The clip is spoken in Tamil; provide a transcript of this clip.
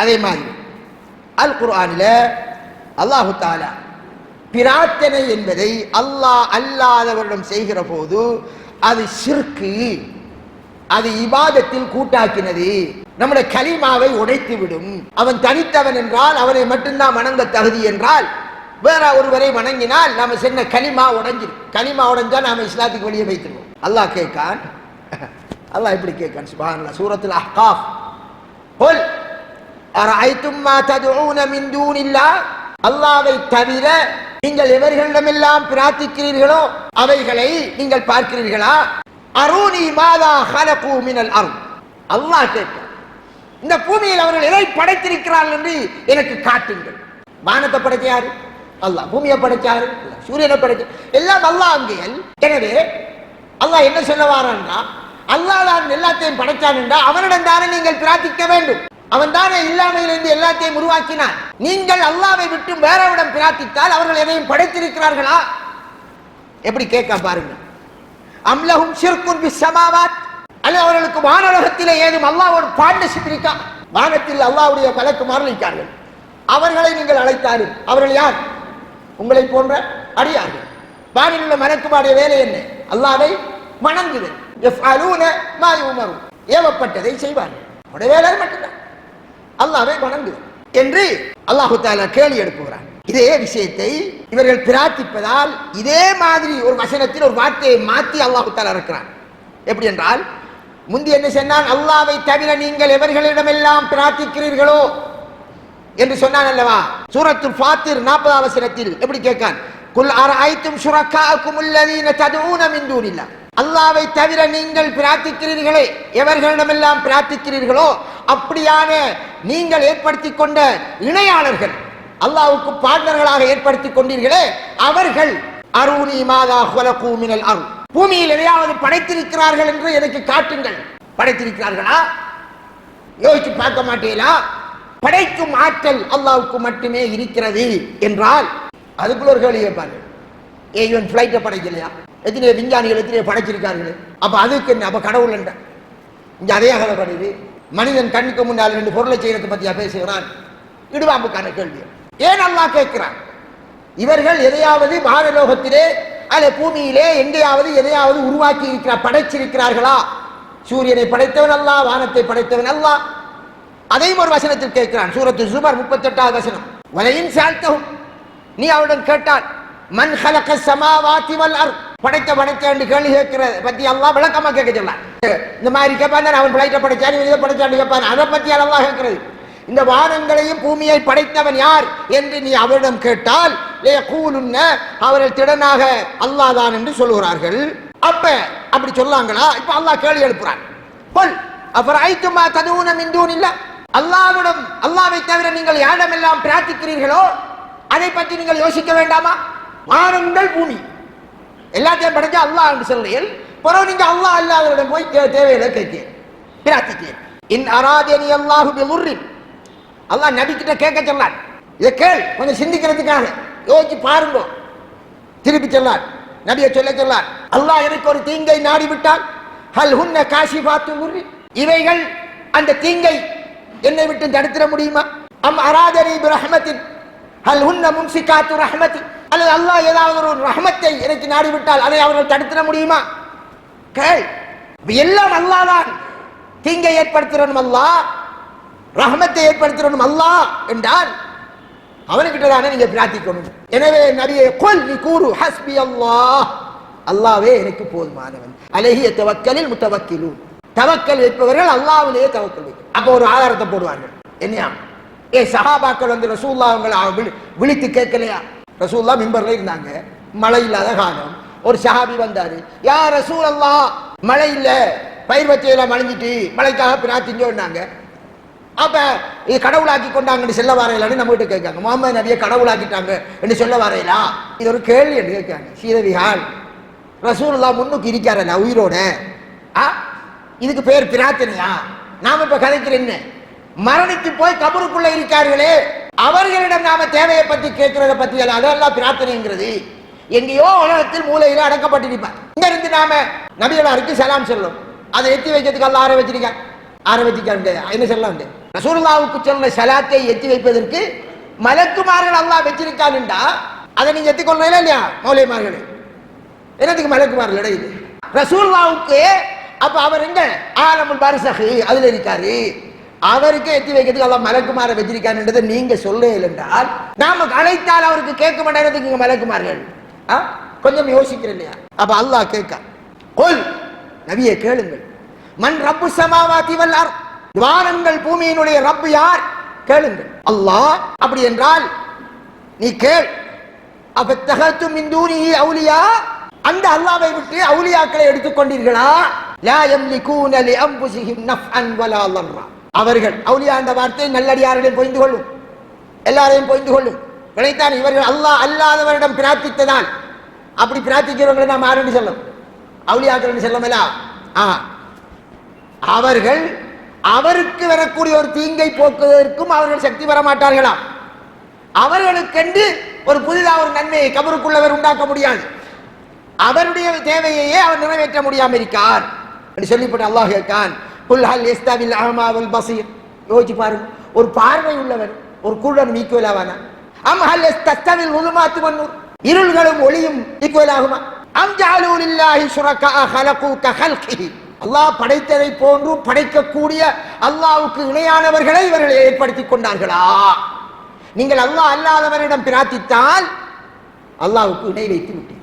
அதே மாதிரி அல் குர்ஆனில் அல்லாஹு தஆலா பிரார்த்தனை என்பதை அல்லாஹ் அல்லாதவரிடம் செய்கிற போது அது ஷிர்கு, அது இபாதத்தில் கூட்டாக்கினது, நம்முடைய கலிமாவை உடைத்து விடும். அவன் தனித்தவன் என்றால் அவனை மட்டும்தான் வணங்க தகுதி என்றால் வேற ஒருவரை வணங்கினால் நாம சொன்ன கலிமா உடைஞ்சிடும். கலிமா உடைஞ்சா நாம இஸ்லாத்துக்கு வெளியே வைத்துருவோம். அல்லாஹ் கேட்கான், அல்லாஹ் எப்படி கேட்கான் சுப்ஹானல்லாஹ், சூரத்துல் அஹ்காஃப், குல் அரஐதும் மா ததுஊன மின் தூனில்லாஹ், அல்லாஹ்வை தவிர நீங்கள் எவர்களிடமெல்லாம் பிரார்த்திக்கிறீர்களோ அவைகளை நீங்கள் பார்க்கிறீர்களா? அரூனி மாதா ஹலகு மினல் அர்த், அல்லாஹ் கேட்கிறான், இந்த பூமியில் அவர்கள் எதை படைத்திருக்கிறார்கள் என்று எனக்கு காட்டுங்கள். வானத்தை படைச்ச யாரு? அல்லாஹ். பூமியை படைச்சாரு, சூரியனை படைச்ச எல்லாம் அல்லாஹ் அங்கேயல். எனவே அல்லாஹ் என்ன சொல்ல வாரான்னா, அல்லாஹ் தான் எல்லாத்தையும் படைச்சான் என்றால் அவனிடம் தானே நீங்கள் பிரார்த்திக்க வேண்டும். அவன் தானே இல்லாமையிலிருந்து எல்லாத்தையும் உருவாக்கினான். நீங்கள் அல்லாஹ்வை விட்டு வேறவிடம் பிரார்த்தித்தால் அவர்கள் எதையும் படைத்திருக்கிறார்களா? எப்படி கேட்க பாருங்க. அம்லஹும் ஷிர்குன் பிஸ் ஸமாவாத், அல்ல அவர்களுக்கு வானலோகத்திலே ஏதும் அல்லாஹ்வோடு பார்ட்னர்ஷிப் இருக்கா? வானத்தில் அல்லாஹ்வுடைய மலக்குமார்கள் இருக்கார்கள், அவர்களை நீங்கள் அழைத்தார்கள். அவர்கள் யார்? உங்களை போன்ற அடியார்கள். வானில் உள்ள மலக்குமாருடைய வேலை என்ன? அல்லாஹ்வை வணங்குதல். யஃஅலூன மா யுமரு, ஏவப்பட்டதை செய்வார்கள். அவருடைய வேலை மட்டும்தான் அல்லாஹ்வை வணங்குதல் என்று அல்லாஹ் தஆலா கேள்வி எழுப்புகிறார். இதே விஷயத்தை இவர்கள் பிரார்த்திப்பதால் இதே மாதிரி ஒரு வசனத்தில் ஒரு வார்த்தையை மாற்றி அல்லாஹ் தஆலா இருக்கிறான். எப்படி என்றால், முந்தி என்ன சொன்னான்? அல்லாஹ்வை தவிர நீங்கள் எவர்களிடமெல்லாம் பிரார்த்திக்கிறீர்களோ என்று சொன்னான் அல்லவா? சூரத்துல் ஃபாத்திர் 40வது வசனத்தில் எப்படி கேட்கான்? குல் அரஐதும் ஷுரக்காஅக்கும் அல்லதீன ததுஊன மின் தூனில்லாஹ், அல்லாஹ்வை தவிர நீங்கள் பிரார்த்திக்கிறீர்களே, எவர்களிடமெல்லாம் பிரார்த்திக்கிறீர்களோ அப்படியான நீங்கள் ஏற்படுத்தி கொண்ட இணையாளர்கள், அல்லாஹ்வுக்கு பார்ட்னர்களாக ஏற்படுத்தி கொண்டீர்களே, அவர்கள் அரூனி மாதா ஹலகு மினல் அர்த், பூமியில் எதையாவது படைத்திருக்கிறார்கள் என்று எனக்கு காட்டுங்கள். படைத்திருக்கிறார்களா? யோசிச்சு பார்க்க மாட்டீங்களா? படைக்கும் ஆற்றல் அல்லாஹ்வுக்கு மட்டுமே இருக்கிறது என்றால் அதுக்குள்ள ஒரு கேள்வி கேட்பாங்க, இவன் பிளைட்டை படைக்கலையா? எத்தனை விஞ்ஞானிகள் எத்தனை படைச்சிருக்கார்கள், அப்ப அதுக்கு என்ன? அப்ப கடவுள் என்ற இங்க அதே கதைப்படுது. மனிதன் கண்ணுக்கு முன்னால் 2 பொருளை செய்யறதை பத்தியா பேசுகிறான்? இடுவாம்புக்கான கேள்வி. ஏன் அல்லாஹ் கேட்கிறான்? இவர்கள் எதையாவது வானலோகத்திலே அல்ல பூமியிலே எங்கேயாவது எதையாவது உருவாக்கி இருக்கிறார், படைச்சிருக்கிறார்களா? சூரியனை படைத்தவன் அல்லாஹ், வானத்தை படைத்தவன் அல்லாஹ். அதையும் ஒரு வசனத்தில் கேட்கிறான். சூரத்து ஜுமர் 38வது வசனம், வலையின் சால்தஹும், நீ அவருடன் கேட்டால் மன் ஹலக ஸமாவாதி வல் அர்த், படைத்த என்று கேள்வி கேட்கிறத பத்தி அல்லாஹ் விளக்கமா கேட்க சொன்னான். இந்த மாதிரி கேட்பான், அவன் பிளைட்டை படைச்சான், இதை படைச்சான்னு கேட்பான். அதை பத்தி அல்லாஹ் கேட்கிறது. இந்த வானங்களையும் பூமியை படைத்தவன் யார் என்று நீ அவரிடம் கேட்டால் யகூலுன்ன, அவர்கள் திடனாக அல்லாஹ் தான் என்று சொல்லுகிறார்கள். அப்ப அப்படி சொல்லாங்களா? இப்ப அல்லாஹ் கேள்வி எழுப்புறான். குல் அஃபரைதும் மா ததுஊன மின் தூனில்லாஹ், அல்லாஹ்விடம், அல்லாஹ்வை தவிர நீங்கள் யாரிடமெல்லாம் பிரார்த்திக்கிறீர்களோ அதை பற்றி நீங்கள் யோசிக்க வேண்டாமா? வானங்கள் பூமி எல்லாத்தையும் படைச்சா அல்லாஹ் என்று சொல்றீர்கள், பிறகு நீங்க அல்லாஹ் அல்லாஹ்விடம் போய் தேவையில்லை கேட்கிறீர்கள், பிரார்த்திக்கிறீர்கள். இன் அராதனி அல்லாஹு பிதுர்ரின், அல்லாஹ் நபி கிட்ட கேட்க சொன்னான். இதை கேள், கொஞ்சம் சிந்திக்கிறதுக்காக யோசிச்சு பாருங்க. திருப்பி சொன்னார், நபியை சொல்ல சொன்னார், அல்லாஹ் எனக்கு ஒரு தீங்கை நாடி விட்டால் ஹல் ஹுன்ன காஷிஃபாத்து துர்ரி, இவைகள் அந்த தீங்கை என்னை விட்டு தடுத்திட முடியுமா? அம் அராதனி பிரஹ்மத்தின் ஹல் ஹுன்ன மும்சிகாத்து ரஹ்மத்தி, அல்லது அல்லாஹ் ஏதாவது ஒரு ரஹ்மத்தை எனக்கு நாடி விட்டால் அதை அவர்கள் தடுத்திட முடியுமா? கேள். எல்லாம் அல்லாஹ் தான் தீங்கை ஏற்படுத்துறனும் அல்லாஹ், ரஹ்மத்தை ஏற்படுத்துறனும் அல்லாஹ் என்றால் அவனுக்கிட்ட தானே நீங்க பிரார்த்திக்கணும். எனவே நபியே குல், நீ கூறு, ஹஸ்பி அல்லாஹ், அல்லாஹ்வே எனக்கு போதுமானவன், அலைஹி யதவக்கலில் முத்தவக்கிலூன், தவக்கல் வைப்பவர்கள் அல்லாஹ்விலேயே தவக்கல் வைக்கும். அப்போ ஒரு ஆதாரத்தை போடுவார்கள். என்னையா? சஹாபாக்கள் வந்து ரசூலுல்லாஹ் அவங்களை விழித்து கேட்கலையா? ரசூலுல்லாஹ் மிம்பர்ல இருந்தாங்க, மழை இல்லாத காலம். ஒரு சஹாபி வந்தாரு, யா ரசூலல்லாஹ், மழை இல்ல, பயிர் வச்சையெல்லாம் மழைஞ்சிட்டு மழைக்காக பிரார்த்திஞ்சோன்னாங்க. அப்ப இது கடவுளாக்கி கொண்டாங்கன்னு சொல்ல வரையிலான்னு நம்ம கிட்ட கேட்காங்க. முகமது நபியை கடவுளாக்கிட்டாங்க என்று சொல்ல வரையிலா? இது ஒரு கேள்வி என்று கேட்காங்க. சீதவிகால், ரசூலுல்லாஹ் முன்னுக்கு இருக்காரல்ல உயிரோட, இதுக்கு பேர் பிரார்த்தனையா? நாம இப்ப கதைக்கிற என்ன? மரணித்து போய் கபருக்குள்ள இருக்கார்களே, அவர்களிடம் நாம தேவையை பத்தி கேட்கிறத பத்தி அதெல்லாம் பிரார்த்தனைங்கிறது. எங்கேயோ உலகத்தில் மூலையில அடக்கப்பட்டிருப்பார். இங்க இருந்து நாம நபிகளாருக்கு சலாம் சொல்லும், அதை எத்தி வைக்கிறதுக்கு அல்லாஹ் வச்சிருக்காங்க. ஆரம்பிச்சுக்காங்க என்ன சொல்லலாம் ரசூலுல்லாஹ்வுக்கு சொன்ன ஸலாத்தை எத்தி வைப்பதற்கு மலக்குமார்கள் அல்லாஹ் வச்சிருக்கான்டா அதை நீங்க எத்தி கொள்ளல இல்லையா மௌலிமார்களே என்னத்துக்கு மலக்குமார்கள் இடையில ரசூலுல்லாஹ்வுக்கு அப்ப அவர் எங்க ஆலமுல் பர்ஸஹ் அதுல இருக்காரு அவருக்கு எத்தி வைக்கிறதுக்கு அல்லாஹ் மலக்குமாரை வச்சிருக்கான்ன்றதை நீங்க சொல்லல என்றால் நாம அழைத்தால் அவருக்கு கேட்க மாட்டேங்கிறதுக்கு மலக்குமார்கள் கொஞ்சம் யோசிக்கிறேன் இல்லையா அப்ப அல்லாஹ் கேட்க கொல் நபியே கேளுங்கள் மன் ரப்பு ஸமாவாதி வல் அர்த் வானங்கள் பூமியினுடைய ரப்பு யார் கேளுங்கள் அல்லாஹ் அப்படி என்றால் நீ கேள் அபத்தஹது மின் தூனிஹி அவுலியா அந்த அல்லாஹ்வை விட்டு அவுலியாக்களை எடுத்துக்கொண்டீர்களா லா யம்லிகூன லி அன்ஃபுஸிஹிம் நஃப்அன் வலா ضرا அவர்கள் அவுலியா என்ற வார்த்தை நல்லடியார்களையும் புரிந்து கொள்ளும் எல்லாரையும் புரிந்து கொள்ளும் நினைத்தான் இவர்கள் அல்லாஹ் அல்லாதவரிடம் பிரார்த்தித்ததால் அப்படி பிரார்த்திக்கிறவங்களை நாம் யாருன்னு சொல்லும் அவுலியாக்கள் சொல்லமல்ல அவர்கள் அவருக்கு வரக்கூடிய ஒரு தீங்கை போக்குவதற்கும் அவர்கள் சக்தி பெற மாட்டார்களாம் அவர்களுக்கென்று ஒரு புதிதாக ஒரு நன்மையை கபருக்குள்ளவர் உண்டாக்க முடியாது அவருடைய தேவையையே அவர் நிறைவேற்ற முடியாமல் இருக்கார் என்று சொல்லிப்பட்டு அல்லாஹ் கேட்கான் குல் ஹல் யஸ்தவில் அஹ்மா வல் பஸீர் யோசிச்சு பாருங்க ஒரு பார்வை உள்ளவர் ஒரு குருடன் ஈக்குவலாவானா அம் ஹல் யஸ்தவில் உலுமாத்து வன் நூர் இருள்களும் ஒளியும் ஈக்குவல் ஆகுமா அம் ஜஅலூ லில்லாஹி ஷுரகா ஹலகு கஹல்கிஹி அல்லாஹ் படைத்ததை போன்று படைக்கக்கூடிய அல்லாஹ்வுக்கு இணையானவர்களை இவர்கள் ஏற்படுத்திக் கொண்டார்களா நீங்கள் அல்லாஹ் அல்லாதவரிடம் பிரார்த்தித்தால் அல்லாஹ்வுக்கு இணை வைத்து விட்டீர்கள்